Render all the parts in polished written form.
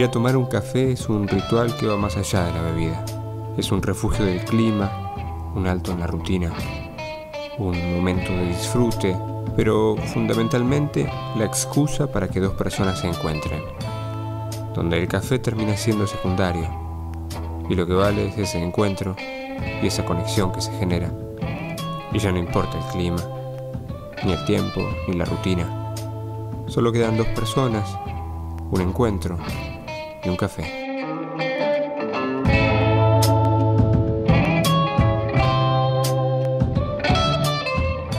Ir a tomar un café es un ritual que va más allá de la bebida. Es un refugio del clima, un alto en la rutina, un momento de disfrute, pero fundamentalmente la excusa para que dos personas se encuentren, donde el café termina siendo secundario y lo que vale es ese encuentro y esa conexión que se genera. Y ya no importa el clima, ni el tiempo, ni la rutina. Solo quedan dos personas, un encuentro y un café.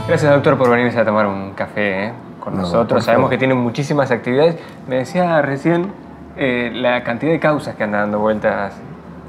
Gracias, doctor, por venirse a tomar un café con nosotros. Sabemos que tienen muchísimas actividades. Me decía recién la cantidad de causas que andan dando vueltas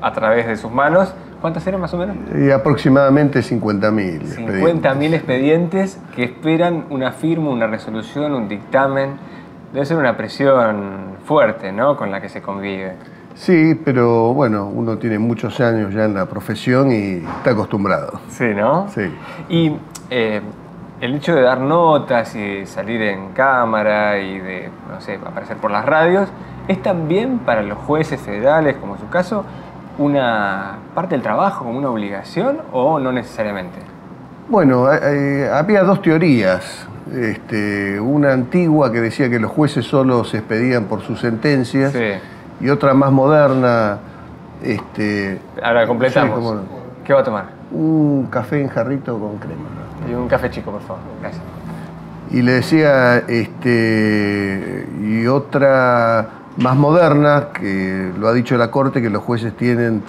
a través de sus manos. ¿Cuántas eran más o menos? Aproximadamente 50.000 expedientes. 50.000 expedientes que esperan una firma, una resolución, un dictamen. Debe ser una presión fuerte, ¿no?, con la que se convive. Sí, pero bueno, uno tiene muchos años ya en la profesión y está acostumbrado. Sí, ¿no? Sí. Y el hecho de dar notas y salir en cámara y de, no sé, aparecer por las radios, ¿es también para los jueces federales, como en su caso, una parte del trabajo, como una obligación, o no necesariamente? Bueno, había dos teorías. Una antigua que decía que los jueces solo se expedían por sus sentencias, sí, y otra más moderna. Ahora completamos. Sí, ¿Qué va a tomar? Un café en jarrito con crema. Y un café chico, por favor. Gracias. Y le decía, y otra más moderna, que lo ha dicho la Corte, que los jueces tienen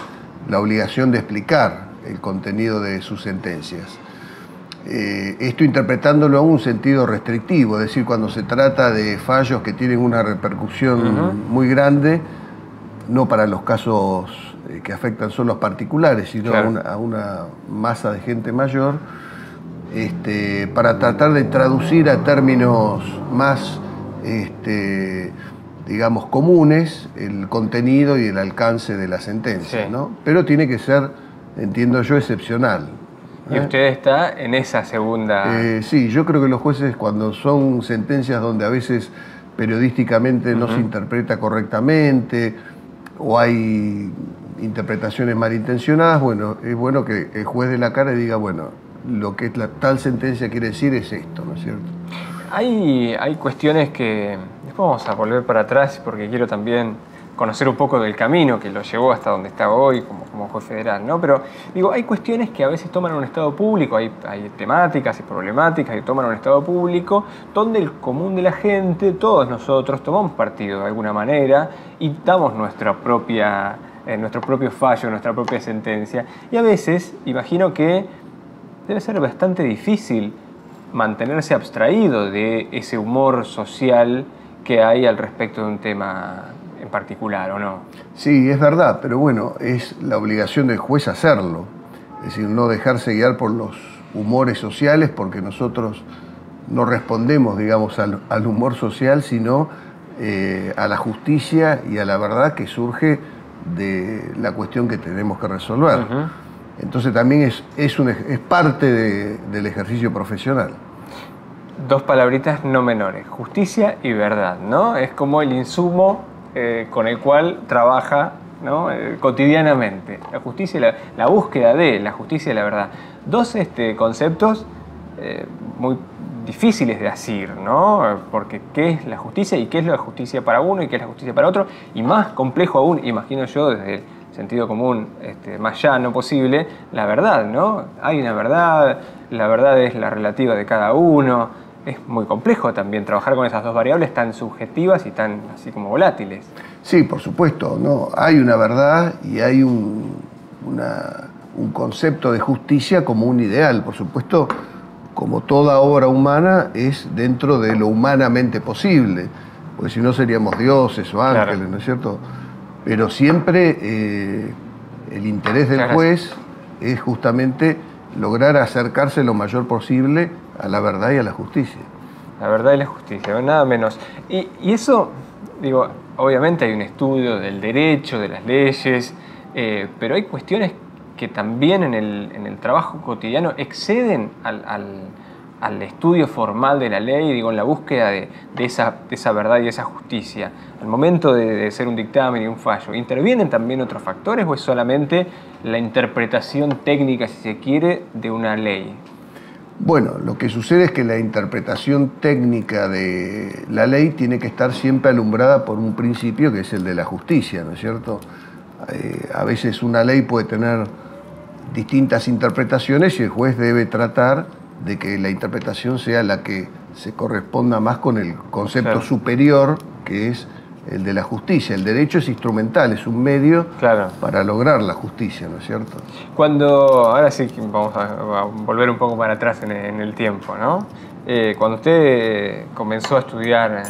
la obligación de explicar el contenido de sus sentencias. Esto interpretándolo en un sentido restrictivo, es decir, cuando se trata de fallos que tienen una repercusión muy grande, no para los casos que afectan solo a particulares, sino claro, a una masa de gente mayor, para tratar de traducir a términos más, digamos, comunes el contenido y el alcance de la sentencia, sí, ¿no? Pero tiene que ser, entiendo yo, excepcional. ¿Y usted está en esa segunda? Sí, yo creo que los jueces, cuando son sentencias donde a veces periodísticamente no se interpreta correctamente o hay interpretaciones malintencionadas, bueno, es bueno que el juez de la cara diga, bueno, lo que tal sentencia quiere decir es esto, ¿no es cierto? Hay cuestiones que... Después vamos a volver para atrás porque quiero también conocer un poco del camino que lo llevó hasta donde está hoy como juez federal, ¿no? Pero digo, hay cuestiones que a veces toman un estado público, hay temáticas y problemáticas que toman un estado público donde el común de la gente, todos nosotros, tomamos partido de alguna manera y damos nuestro propio fallo, nuestra propia sentencia. Y a veces, imagino que debe ser bastante difícil mantenerse abstraído de ese humor social que hay al respecto de un tema en particular, ¿o no? Sí, es verdad, pero bueno, es la obligación del juez hacerlo. Es decir, no dejarse guiar por los humores sociales, porque nosotros no respondemos, digamos, al humor social, sino a la justicia y a la verdad que surge de la cuestión que tenemos que resolver. Entonces también es parte del ejercicio profesional. Dos palabritas no menores, justicia y verdad, ¿no? Es como el insumo con el cual trabaja, ¿no?, cotidianamente. La justicia y la búsqueda de la justicia y la verdad. Dos conceptos muy difíciles de asir, ¿no? Porque ¿qué es la justicia y qué es la justicia para uno y qué es la justicia para otro? Y más complejo aún, imagino yo, desde el sentido común más llano posible, la verdad, ¿no? Hay una verdad, la verdad es la relativa de cada uno. Es muy complejo también trabajar con esas dos variables tan subjetivas y tan así como volátiles. Sí, por supuesto, ¿no? Hay una verdad y hay un concepto de justicia como un ideal. Por supuesto, como toda obra humana, es dentro de lo humanamente posible, porque si no seríamos dioses o ángeles, claro, ¿no es cierto? Pero siempre el interés del juez es justamente lograr acercarse lo mayor posible a la verdad y a la justicia. La verdad y la justicia, nada menos. Y eso, digo, obviamente hay un estudio del derecho, de las leyes, pero hay cuestiones que también en el trabajo cotidiano exceden al estudio formal de la ley, digo, en la búsqueda de esa verdad y esa justicia, al momento de hacer un dictamen y un fallo, ¿intervienen también otros factores o es solamente la interpretación técnica, si se quiere, de una ley? Bueno, lo que sucede es que la interpretación técnica de la ley tiene que estar siempre alumbrada por un principio que es el de la justicia, ¿no es cierto? A veces una ley puede tener distintas interpretaciones y el juez debe tratar de que la interpretación sea la que se corresponda más con el concepto claro. superior, que es el de la justicia. El derecho es instrumental, es un medio claro. para lograr la justicia, ¿no es cierto? Ahora sí vamos a volver un poco para atrás en el tiempo, ¿no? Cuando usted comenzó a estudiar,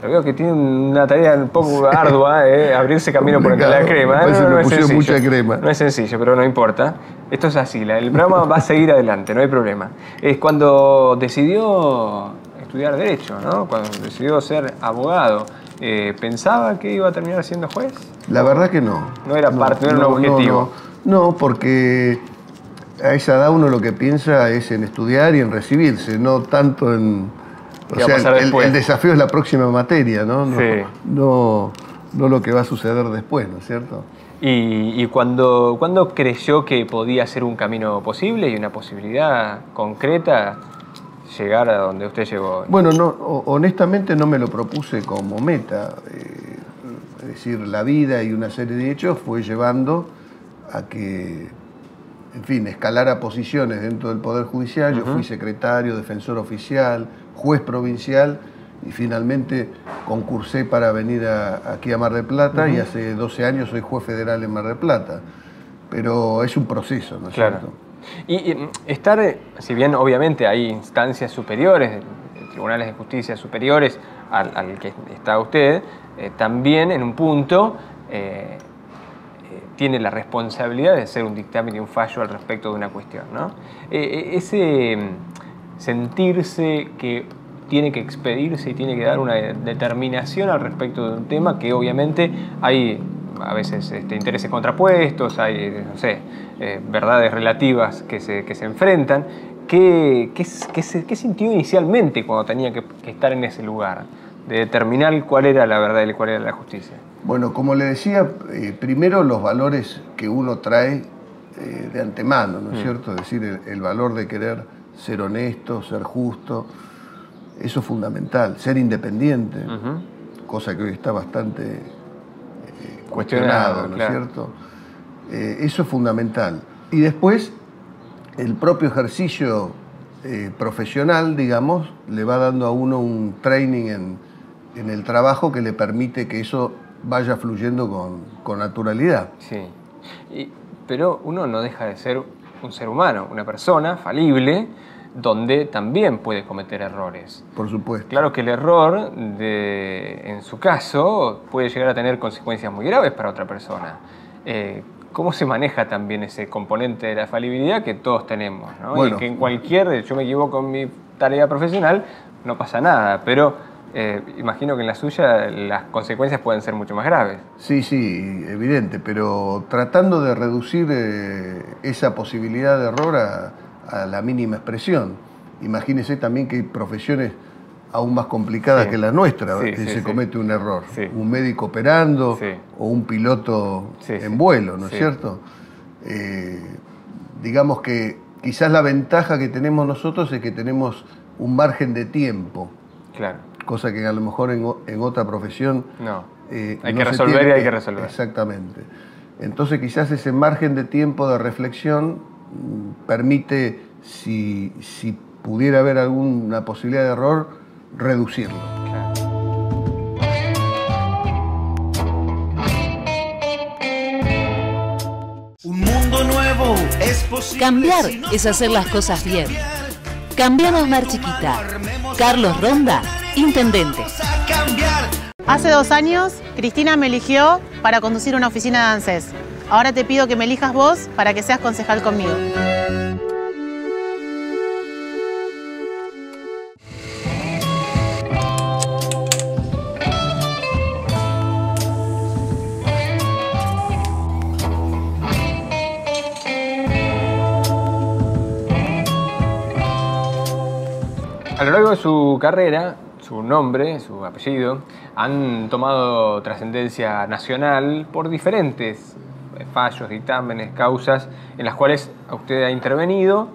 veo que tiene una tarea un poco ardua, abrirse camino por entre la crema. No es sencillo. Mucha crema. No es sencillo, pero no importa. Esto es así, el programa va a seguir adelante, no hay problema. Es cuando decidió estudiar Derecho, ¿no? Cuando decidió ser abogado, ¿pensaba que iba a terminar siendo juez? La verdad que no. No era parte, no era un objetivo. No, porque a esa edad uno lo que piensa es en estudiar y en recibirse, no tanto en... O sea, el desafío es la próxima materia, ¿no? Sí. No lo que va a suceder después, ¿no es cierto? ¿Y cuándo creyó que podía ser un camino posible y una posibilidad concreta llegar a donde usted llegó? Bueno, honestamente no me lo propuse como meta. Es decir, la vida y una serie de hechos fue llevando a que, en fin, escalara posiciones dentro del Poder Judicial. Yo fui secretario, defensor oficial, juez provincial y finalmente concursé para venir aquí a Mar del Plata y hace 12 años soy juez federal en Mar del Plata. Pero es un proceso, ¿no es cierto? Y estar, si bien obviamente hay instancias superiores, tribunales de justicia superiores al que está usted, también en un punto tiene la responsabilidad de hacer un dictamen y un fallo al respecto de una cuestión, ¿no? Ese sentirse que tiene que expedirse y tiene que dar una determinación al respecto de un tema que obviamente hay a veces intereses contrapuestos, hay, no sé, verdades relativas que se enfrentan. ¿Qué sintió inicialmente cuando tenía que estar en ese lugar? De determinar cuál era la verdad y cuál era la justicia. Bueno, como le decía, primero los valores que uno trae de antemano, ¿no es cierto? Es decir, el valor de querer ser honesto, ser justo, eso es fundamental. Ser independiente, cosa que hoy está bastante cuestionado, ¿no es cierto? Eso es fundamental. Y después, el propio ejercicio profesional, digamos, le va dando a uno un training en el trabajo que le permite que eso vaya fluyendo con naturalidad. Sí, pero uno no deja de ser un ser humano, una persona falible, donde también puede cometer errores. Por supuesto. Claro que el error, en su caso, puede llegar a tener consecuencias muy graves para otra persona. ¿Cómo se maneja también ese componente de la falibilidad que todos tenemos, ¿no? Bueno, y que yo me equivoco en mi tarea profesional, no pasa nada, pero imagino que en la suya las consecuencias pueden ser mucho más graves. Sí, evidente, pero tratando de reducir esa posibilidad de error a la mínima expresión. Imagínese también que hay profesiones aún más complicadas que la nuestra, que se comete un error. Sí. Un médico operando o un piloto en vuelo, ¿no es cierto? Digamos que quizás la ventaja que tenemos nosotros es que tenemos un margen de tiempo. Claro. Cosa que a lo mejor en otra profesión... No, hay que resolver y hay que resolver. Exactamente. Entonces quizás ese margen de tiempo de reflexión permite, si pudiera haber alguna posibilidad de error, reducirlo. Un mundo nuevo es posible. Cambiar es hacer las cosas bien. Cambiamos Mar Chiquita. Carlos Ronda, intendente. Hace 2 años, Cristina me eligió para conducir una oficina de ANSES. Ahora te pido que me elijas vos para que seas concejal conmigo. largo de su carrera, su nombre, su apellido, han tomado trascendencia nacional por diferentes fallos, dictámenes, causas en las cuales usted ha intervenido,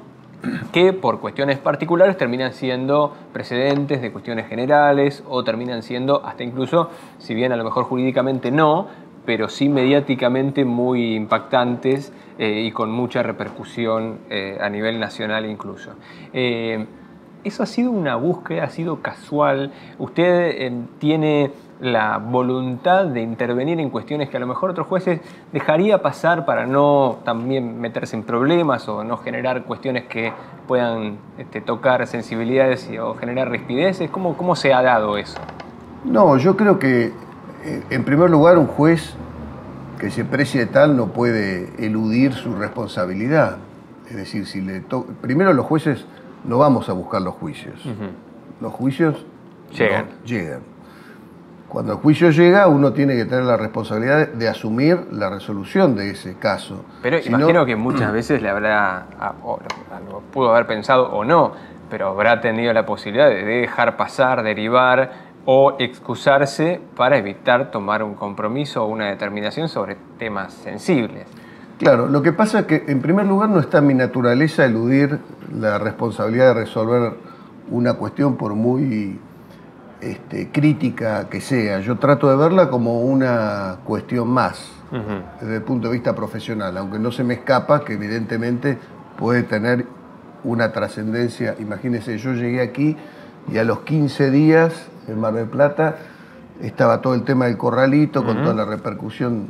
que por cuestiones particulares terminan siendo precedentes de cuestiones generales o terminan siendo hasta incluso, si bien a lo mejor jurídicamente no, pero sí mediáticamente muy impactantes y con mucha repercusión a nivel nacional incluso. ¿Eso ha sido una búsqueda, ha sido casual? ¿Usted tiene la voluntad de intervenir en cuestiones que a lo mejor otros jueces dejaría pasar para no también meterse en problemas o no generar cuestiones que puedan tocar sensibilidades o generar rispideces? ¿Cómo se ha dado eso? No, yo creo que en primer lugar un juez que se precie tal no puede eludir su responsabilidad. Es decir, primero los jueces no vamos a buscar los juicios. Los juicios llegan. Cuando el juicio llega, uno tiene que tener la responsabilidad de asumir la resolución de ese caso. Pero imagino que muchas veces le habrá, lo pudo haber pensado o no, pero habrá tenido la posibilidad de dejar pasar, derivar o excusarse para evitar tomar un compromiso o una determinación sobre temas sensibles. Claro, lo que pasa es que en primer lugar no está en mi naturaleza eludir la responsabilidad de resolver una cuestión por muy crítica que sea. Yo trato de verla como una cuestión más, desde el punto de vista profesional, aunque no se me escapa que evidentemente puede tener una trascendencia. Imagínense, yo llegué aquí y a los 15 días en Mar del Plata estaba todo el tema del corralito, con toda la repercusión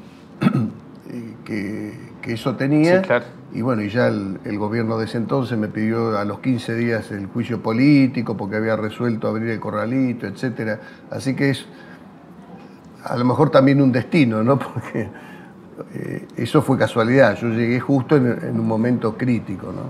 que eso tenía. Sí, claro. Y bueno, y ya el gobierno de ese entonces me pidió a los 15 días el juicio político porque había resuelto abrir el corralito, etc. Así que es a lo mejor también un destino, ¿no? Porque eso fue casualidad. Yo llegué justo en un momento crítico, ¿no?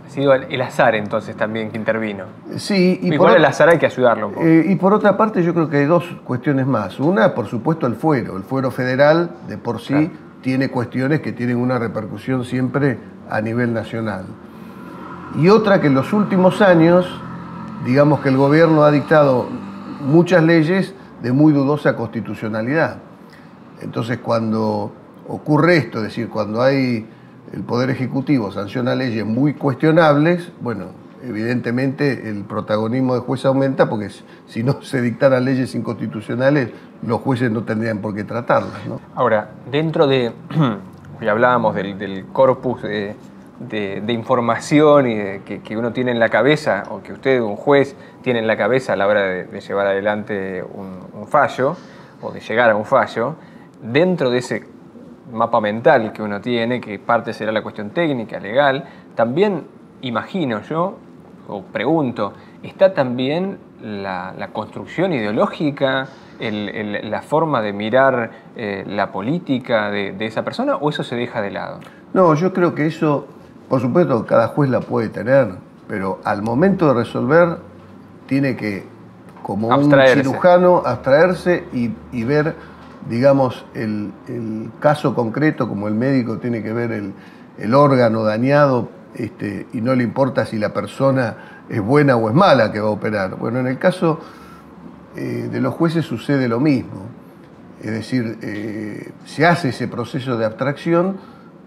Ha sido el azar entonces también que intervino. Sí. Igual el azar hay que ayudarlo un poco. Y por otra parte yo creo que hay dos cuestiones más. Una, por supuesto, el fuero federal de por sí. Claro. Tiene cuestiones que tienen una repercusión siempre a nivel nacional. Y otra que en los últimos años, digamos que el gobierno ha dictado muchas leyes de muy dudosa constitucionalidad. Entonces cuando ocurre esto, es decir, cuando hay el Poder Ejecutivo sanciona leyes muy cuestionables, bueno, evidentemente el protagonismo del juez aumenta porque si no se dictaran leyes inconstitucionales, los jueces no tendrían por qué tratarlas, ¿no? Ahora, dentro de, ya hablábamos del corpus de información y que uno tiene en la cabeza, o que usted, un juez, tiene en la cabeza a la hora de llevar adelante un fallo, o de llegar a un fallo, dentro de ese mapa mental que uno tiene, que parte será la cuestión técnica, legal, también imagino yo, o pregunto, ¿está también la construcción ideológica, la forma de mirar la política de esa persona, o eso se deja de lado? No, yo creo que eso, por supuesto, cada juez la puede tener, pero al momento de resolver tiene que, como un cirujano, abstraerse y ver, digamos, el caso concreto, como el médico tiene que ver el órgano dañado, y no le importa si la persona es buena o es mala que va a operar. Bueno, en el caso de los jueces sucede lo mismo. Es decir, se hace ese proceso de abstracción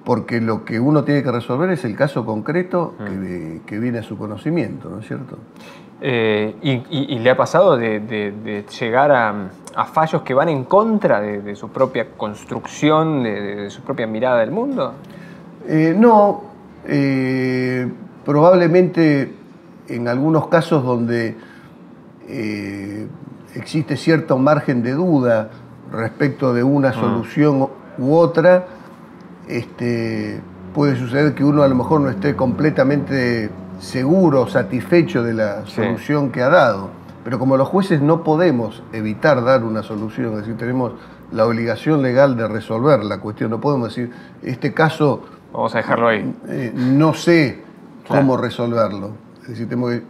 porque lo que uno tiene que resolver es el caso concreto que viene a su conocimiento, ¿no es cierto? ¿Y le ha pasado de llegar a fallos que van en contra de su propia construcción, de su propia mirada del mundo? No. Probablemente en algunos casos donde existe cierto margen de duda respecto de una solución u otra, puede suceder que uno a lo mejor no esté completamente seguro o satisfecho de la solución que ha dado. Pero como los jueces no podemos evitar dar una solución, es decir, tenemos la obligación legal de resolver la cuestión, no podemos decir, este caso... Vamos a dejarlo ahí. No sé cómo resolverlo. Es decir, tengo que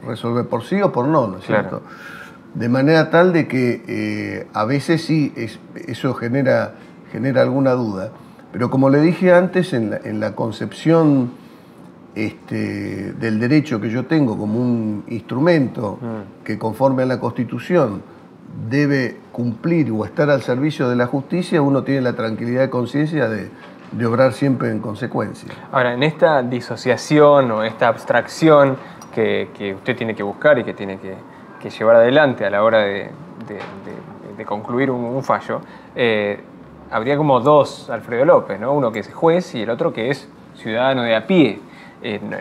resolver por sí o por no, ¿no es cierto? De manera tal de que a veces sí eso genera alguna duda. Pero como le dije antes, en la concepción del derecho que yo tengo como un instrumento que conforme a la Constitución debe cumplir o estar al servicio de la justicia, uno tiene la tranquilidad de conciencia de obrar siempre en consecuencia. Ahora, en esta disociación o esta abstracción que usted tiene que buscar y que tiene que llevar adelante a la hora de concluir un fallo, habría como dos Alfredo López, ¿no? Uno que es juez y el otro que es ciudadano de a pie.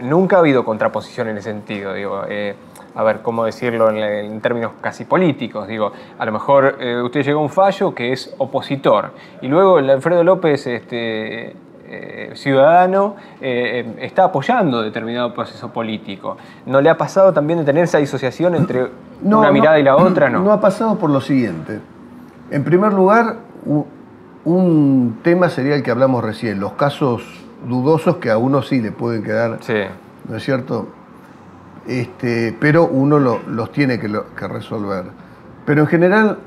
Nunca ha habido contraposición en ese sentido, digo. A ver, ¿cómo decirlo en términos casi políticos? Digo, a lo mejor usted llega a un fallo que es opositor y luego el Alfredo López, ciudadano, está apoyando determinado proceso político. ¿No le ha pasado también de tener esa disociación entre una mirada y la otra? No ha pasado por lo siguiente. En primer lugar, un tema sería el que hablamos recién, los casos dudosos que a uno sí le pueden quedar, sí, ¿no es cierto? Pero uno los tiene que resolver. Pero en general,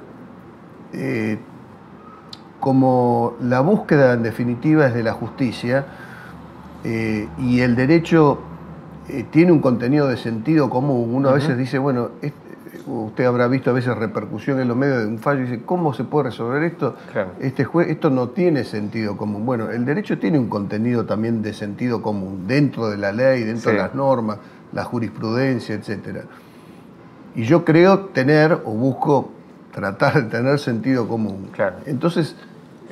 como la búsqueda en definitiva es de la justicia y el derecho tiene un contenido de sentido común, uno a veces dice, bueno, usted habrá visto a veces repercusión en los medios de un fallo y dice, ¿cómo se puede resolver esto? Claro. Esto no tiene sentido común. Bueno, el derecho tiene un contenido también de sentido común, dentro de la ley, dentro de las normas, la jurisprudencia, etc. Y yo creo tener, o busco tratar de tener sentido común. Claro. Entonces,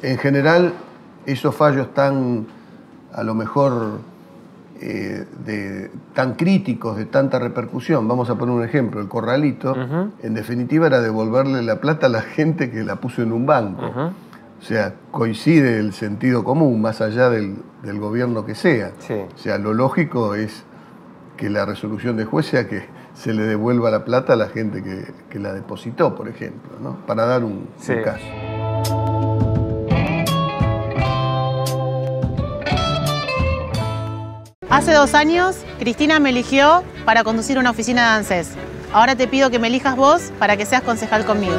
en general, esos fallos tan, a lo mejor, tan críticos, de tanta repercusión, vamos a poner un ejemplo, el Corralito, en definitiva era devolverle la plata a la gente que la puso en un banco. O sea, coincide el sentido común, más allá del gobierno que sea. Sí. O sea, lo lógico es que la resolución de juez sea que se le devuelva la plata a la gente que la depositó, por ejemplo, ¿no? Para dar un caso. Hace 2 años, Cristina me eligió para conducir una oficina de ANSES. Ahora te pido que me elijas vos para que seas concejal conmigo.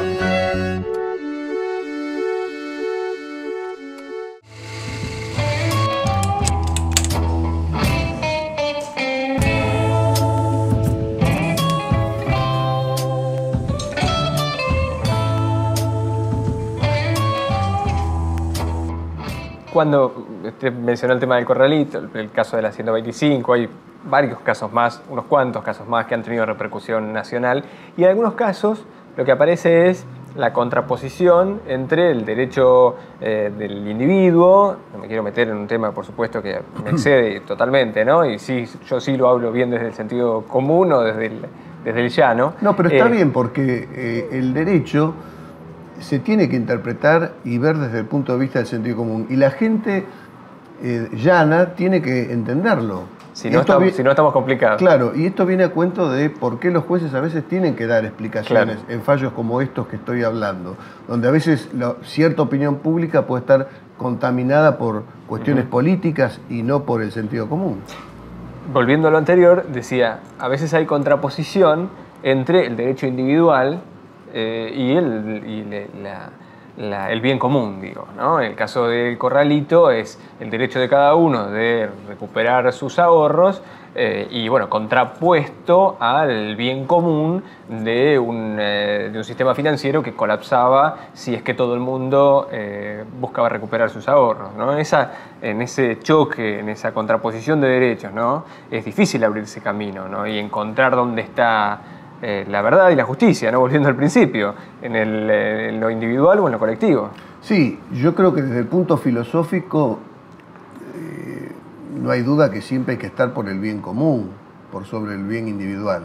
Cuando usted mencionó el tema del Corralito, el caso de la 125, hay varios casos más, unos cuantos casos más que han tenido repercusión nacional, y en algunos casos lo que aparece es la contraposición entre el derecho del individuo, no me quiero meter en un tema, por supuesto, que me excede totalmente, ¿no? Y sí, yo sí lo hablo bien desde el sentido común o desde el llano. No, pero está bien, porque el derecho se tiene que interpretar y ver desde el punto de vista del sentido común. Y la gente llana tiene que entenderlo. Si no estamos complicados. Claro, y esto viene a cuento de por qué los jueces a veces tienen que dar explicaciones en fallos como estos que estoy hablando, donde a veces cierta opinión pública puede estar contaminada por cuestiones políticas y no por el sentido común. Volviendo a lo anterior, decía, a veces hay contraposición entre el derecho individual y el bien común, digo, ¿no? En el caso del Corralito es el derecho de cada uno de recuperar sus ahorros y, bueno, contrapuesto al bien común de un sistema financiero que colapsaba si es que todo el mundo buscaba recuperar sus ahorros, ¿no? En ese choque, en esa contraposición de derechos, ¿no? Es difícil abrirse camino, ¿no? Y encontrar dónde está la verdad y la justicia, ¿no? Volviendo al principio, en lo individual o en lo colectivo. Sí, yo creo que desde el punto filosófico no hay duda que siempre hay que estar por el bien común, por sobre el bien individual.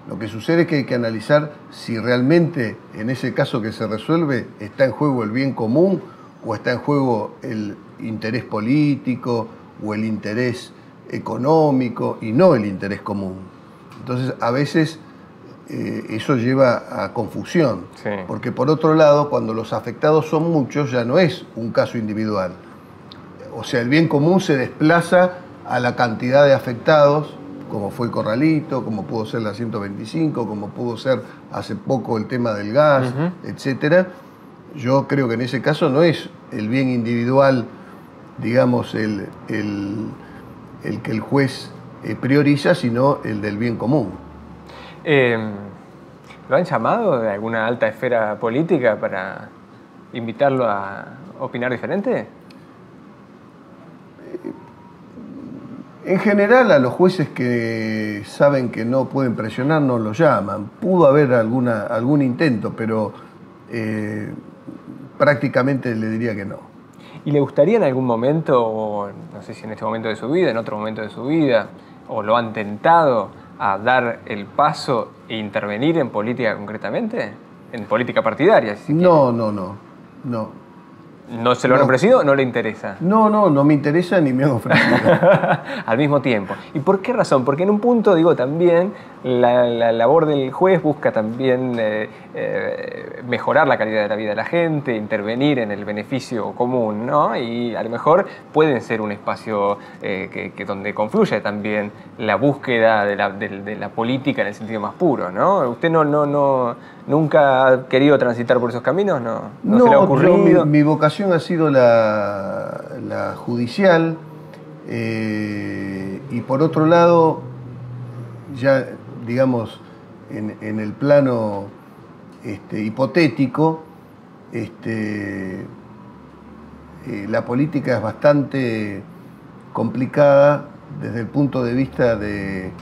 Lo que sucede es que hay que analizar si realmente en ese caso que se resuelve está en juego el bien común o está en juego el interés político o el interés económico y no el interés común. Entonces, a veces eso lleva a confusión, sí. Porque por otro lado, cuando los afectados son muchos, ya no es un caso individual. O sea, el bien común se desplaza a la cantidad de afectados, como fue el Corralito, como pudo ser la 125, como pudo ser hace poco el tema del gas, etcétera. Yo creo que en ese caso no es el bien individual, digamos, el que el juez prioriza, sino el del bien común. ¿Lo han llamado de alguna alta esfera política para invitarlo a opinar diferente? En general, a los jueces que saben que no pueden presionar no lo llaman. Pudo haber algún intento, pero prácticamente le diría que no. ¿Y le gustaría en algún momento, o no sé si en este momento de su vida, en otro momento de su vida, o lo han tentado a dar el paso e intervenir en política concretamente? ¿En política partidaria? Si No. ¿No se lo han ofrecido? ¿No le interesa? No me interesa ni me han ofrecido. Al mismo tiempo. ¿Y por qué razón? Porque en un punto, digo, también la labor del juez busca también mejorar la calidad de la vida de la gente, intervenir en el beneficio común, ¿no? Y a lo mejor pueden ser un espacio donde confluye también la búsqueda de la política en el sentido más puro, ¿no? ¿Usted nunca ha querido transitar por esos caminos? ¿No se le ha ocurrido? Mi vocación ha sido la judicial, y por otro lado, ya digamos, en el plano hipotético, la política es bastante complicada desde el punto de vista de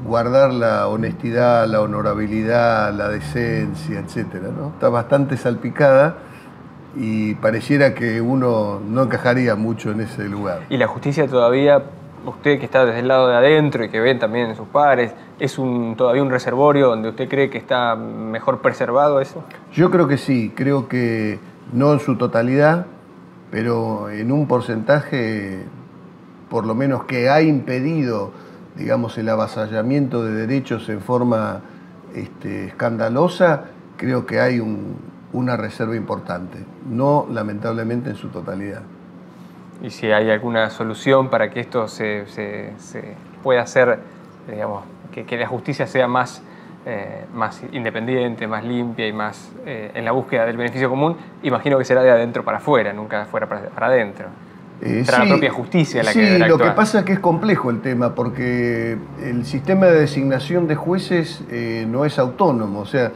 guardar la honestidad, la honorabilidad, la decencia, etcétera, ¿no? Está bastante salpicada y pareciera que uno no encajaría mucho en ese lugar. ¿Y la justicia todavía, usted que está desde el lado de adentro y que ve también en sus pares, es todavía un reservorio donde usted cree que está mejor preservado eso? Yo creo que sí, creo que no en su totalidad, pero en un porcentaje, por lo menos, que ha impedido, digamos, el avasallamiento de derechos en forma escandalosa, creo que hay una reserva importante, no lamentablemente en su totalidad. ¿Y si hay alguna solución para que esto se pueda hacer, digamos, que la justicia sea más independiente, más limpia y más en la búsqueda del beneficio común? Imagino que será de adentro para afuera, nunca de afuera para adentro. Será la propia justicia la que deberá actuar. Lo que pasa es que es complejo el tema, porque el sistema de designación de jueces no es autónomo, o sea,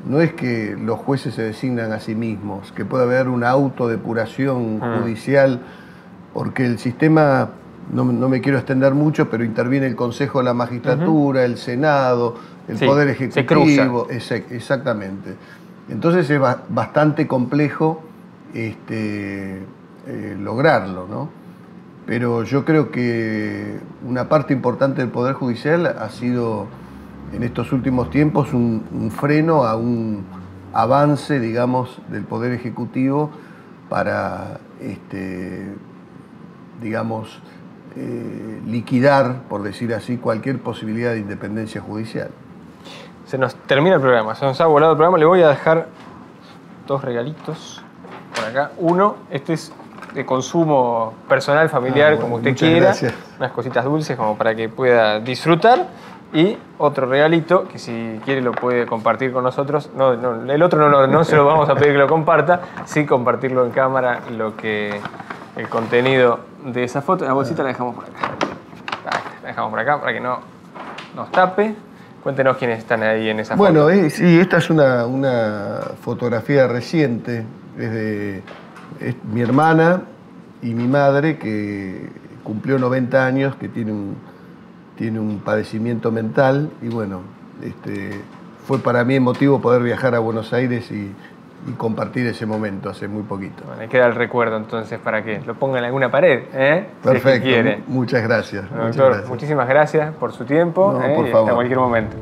no es que los jueces se designan a sí mismos, que puede haber una autodepuración judicial, porque el sistema, no me quiero extender mucho, pero interviene el Consejo de la Magistratura, el Senado, el Poder Ejecutivo. Exactamente. Entonces es bastante complejo lograrlo, ¿no? Pero yo creo que una parte importante del Poder Judicial ha sido, en estos últimos tiempos, un freno a un avance, digamos, del Poder Ejecutivo para, digamos, liquidar, por decir así, cualquier posibilidad de independencia judicial. Se nos termina el programa, se nos ha volado el programa. Le voy a dejar dos regalitos por acá. Uno, este es de consumo personal, familiar, como usted quiera. Gracias. Unas cositas dulces como para que pueda disfrutar. Y otro regalito, que si quiere lo puede compartir con nosotros. El otro no se lo vamos a pedir que lo comparta, sí compartirlo en cámara, el contenido de esa foto. La bolsita la dejamos por acá. La dejamos por acá para que no nos tape. Cuéntenos quiénes están ahí en esa foto. Bueno, sí, esta es una fotografía reciente. Es mi hermana y mi madre, que cumplió 90 años, que tiene un padecimiento mental, y bueno, fue para mí emotivo poder viajar a Buenos Aires y compartir ese momento hace muy poquito. Bueno, ahí queda el recuerdo entonces para que lo pongan en alguna pared, Perfecto, si es que quiere. Muchas gracias. Doctor, muchísimas gracias por su tiempo, por favor. hasta cualquier momento.